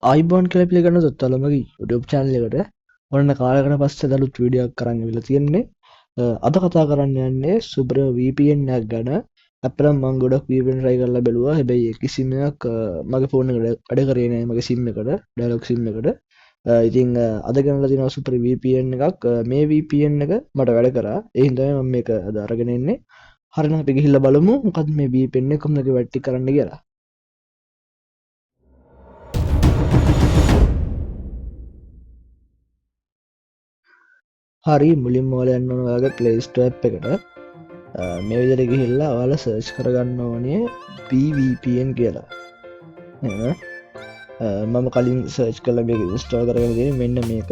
අයිබෝන් කල පිළිගන්න දොත්තලමගේ YouTube channel එකට ඔන්න කාලකට පස්සේ දලුත් වීඩියෝක් කරන්න විල තියෙන්නේ අද කතා කරන්න යන්නේ සුබ්‍ර VPN එකක් ගැන අපරම් මං ගොඩක් VPN try කරලා බැලුවා හැබැයි කිසිමයක් මගේ ෆෝන් එකට වැඩ කරේ නැහැ මගේ SIM එකට dialog SIM එකට ඉතින් අද ගෙනලා තියෙනවා සුපර් VPN එකක් මේ VPN එක මට වැඩ කරා ඒ හින්දා මම මේක අද අරගෙන එන්නේ හරිනම් අපි ගිහිල්ලා බලමු මොකද්ද මේ VPN එක කොහොමද වැටි කරන්න කියලා හරි මුලින්ම ඔයාලා යන්න ඕන ඔයාලගේ Play Store app එකට මේ විදිහට ගිහිල්ලා ඔයාලා search කරගන්න ඕනේ PVPN කියලා. මම කලින් search කරලා මේක install කරගෙන තියෙන්නේ මෙන්න මේක.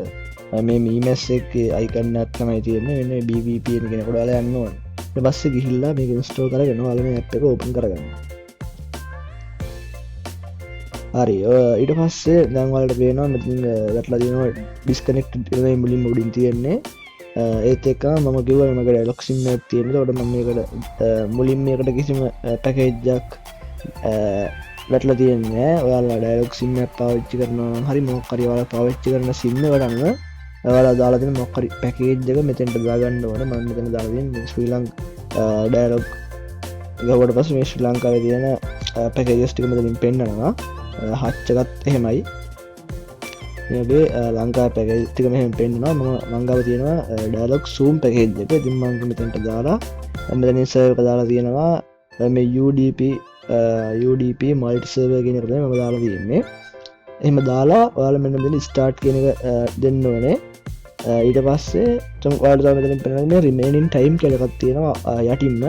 මේ memes එකේ icon එකක් තමයි තියෙන්නේ. මෙන්න මේ PVPN කියන කොට ඔයාලා යන්න ඕනේ. ඊට පස්සේ ගිහිල්ලා මේක install කරගෙන ඔයාලා මේ app එක open කරගන්න. හරි ඊට පස්සේ දැන් ඔයාලට පේනවා මෙතන වැටලා තියෙනවා disconnected කියලා මුලින්ම උඩින් තියෙන්නේ. ඒත් එක මම කිව්වා මගේ dialog sim එකක් තියෙනවා. ඒකට මම මේකට මුලින් මේකට කිසිම පැකේජ් එකක් වැටලා තියෙන්නේ නැහැ. ඔයාලා dialog sim එකක් පාවිච්චි කරනවා නම් හරි මොකක් හරි ඔයාලා පාවිච්චි කරන sim එකට අනුව ඔයාලා දාලා තියෙන මොකක් හරි පැකේජ් එක මෙතෙන්ට දාගන්න ඕනේ. මම මෙතන දාලා තියෙන්නේ ශ්‍රී ලංකා dialog ගාවට පස්සේ මේ ශ්‍රී ලංකාවේ තියෙන පැකේජස් ටික මෙතනින් පෙන්නනවා. හච්චකත් එහෙමයි මේගේ ලංකා පැකේජ් ටික මෙහෙම පෙන්නනවා. මම ගාව තියෙනවා dialog zoom පැකේජ් එක. ඉතින් මම මෙතනට දාලා මෙතනින් සර්වර් එක දාලා තියෙනවා මේ UDP multi server කියන එක තමයි මම දාලා තියෙන්නේ. එහෙම දාලා ඔයාලා මෙන්න මෙතන start කියන එක දෙන්න ඕනේ. ඊට පස්සේ ඔයාලා දාලා මෙතනින් පෙන්නන්නේ remaining time කියලා එකක් තියෙනවා යටින්ම.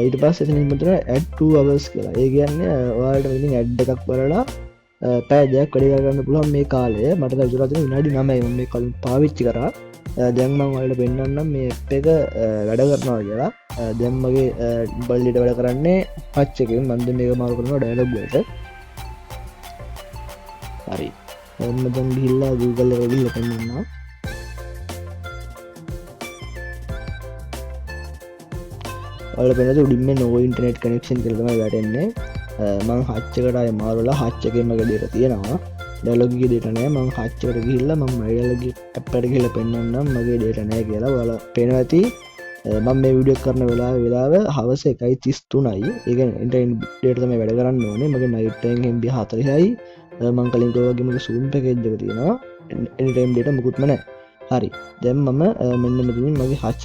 ඊට පස්සේ එතනින් මෙතන add 2 hours කියලා. ඒ කියන්නේ ඔයාලට මෙතනින් add එකක් බලලා පැය දෙකක් වැඩි කරගන්න පුළුවන් මේ කාලය. මට දැන් විතර තියෙන විනාඩි 9යි මම මේ කලින් පාවිච්චි කරා. දැන් මම ඔයාලට පෙන්නන්නම් මේ app එක වැඩ කරනවා කියලා. දැන් මගේ බල්ලිට වැඩ කරන්නේ patch එකෙන්. මම දැන් මේක මාරු කරනවා dialog වලට. හරි. මම දැන් ගිහිල්ලා Google එකට ගිහිල්ලා පෙන්නන්නම්. ඔයාලා පෙන්නද උඩින් මේ no internet connection කියලා තමයි වැටෙන්නේ. මම hatch එකට ආයෙ මාරුලා hatch එකෙන් මගේ data තියෙනවා. dialog එකේ data නැහැ. මම hatch එකට ගිහිල්ලා මම my dialog app එකට ගිහිල්ලා පෙන්නන්නම් මගේ data නැහැ කියලා. ඔයාලා පේනවා ඇති. මම මේ වීඩියෝ කරන වෙලාව හවස 1:33යි. ඒ කියන්නේ internet data තමයි වැඩ කරන්න ඕනේ. මගේ night time MB 40යි. මම කලින් කිව්වා වගේ මගේ zoom package එක තියෙනවා. anytime data මුකුත්ම නැහැ. හරි දැන් මම මෙන්න මෙතනින් මගේ hatch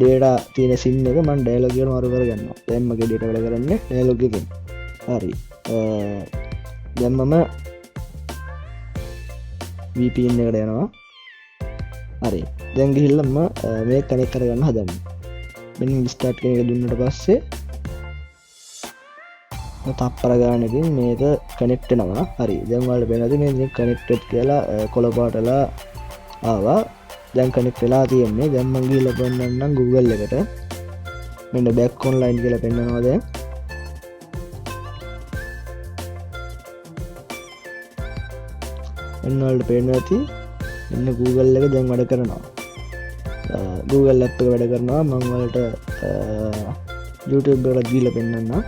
data තියෙන sim එක මම dialog එකට මාරු කරගන්නවා. දැන් මගේ data වැඩ කරන්නේ dialog එකෙන්. හරි දැන් මම VPN එකට යනවා. හරි දැන් ගිහිල්ලා මම මේක කනෙක්ට් කරගන්න හදන්නේ. මෙන්න start කියන එක දුන්නට පස්සේ තප්පර ගානකින් මේක කනෙක්ට් වෙනවා. හරි දැන් ඔයාලට පේනවාද මේ connected කියලා කොළ පාටලා ආවා. දැන් කනෙක්ට් වෙලා තියෙන්නේ. දැන් මම ගිහලා බලන්නම් Google එකට. මෙන්න back online කියලා පෙන්නනවා දැන්. මෙන්න වලට පේනවා ඇති. මෙන්න Google එක දැන් වැඩ කරනවා. Google app එක වැඩ කරනවා. මම වලට YouTube එකට ගිහලා පෙන්නන්නම්.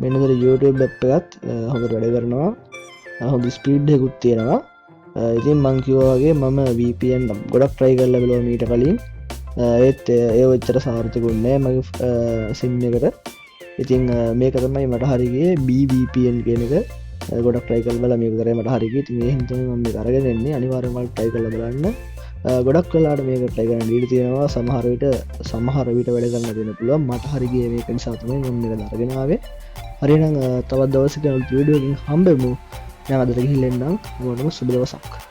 මෙන්න YouTube app එකත් හොඳට වැඩ කරනවා. හොඳ ස්පීඩ් එකකුත් තියෙනවා. ඉතින් මං කිව්වා වගේ මම VPN ගොඩක් try කරලා බලුවා මීට කලින්. ඒත් ඒ වෙච්චර සාර්ථකුන්නේ නැහැ මගේ SIM එකට. ඉතින් මේක තමයි මට හරි ගියේ BVPN කියන එක. ගොඩක් try කරලා බලලා මේක කරේ මට හරි ගියේ. ඉතින් ඒ හින්දා මම මේක අරගෙන එන්නේ. අනිවාර්යෙන්ම ඔයාලා try කරලා බලන්න. ගොඩක් වෙලාවට මේක try කරන්න ඉඩ තියෙනවා. සමහර විට වැඩ ගන්න දෙන්න පුළුවන්. මට හරි ගියේ මේක නිසා තමයි මම මේක අරගෙන ආවේ. හරිනම් තවත් දවසක වීඩියෝ එකකින් හම්බෙමු. දැන් අදට ගිහින් එන්නම්. ඔයාලටම සුබ දවසක්.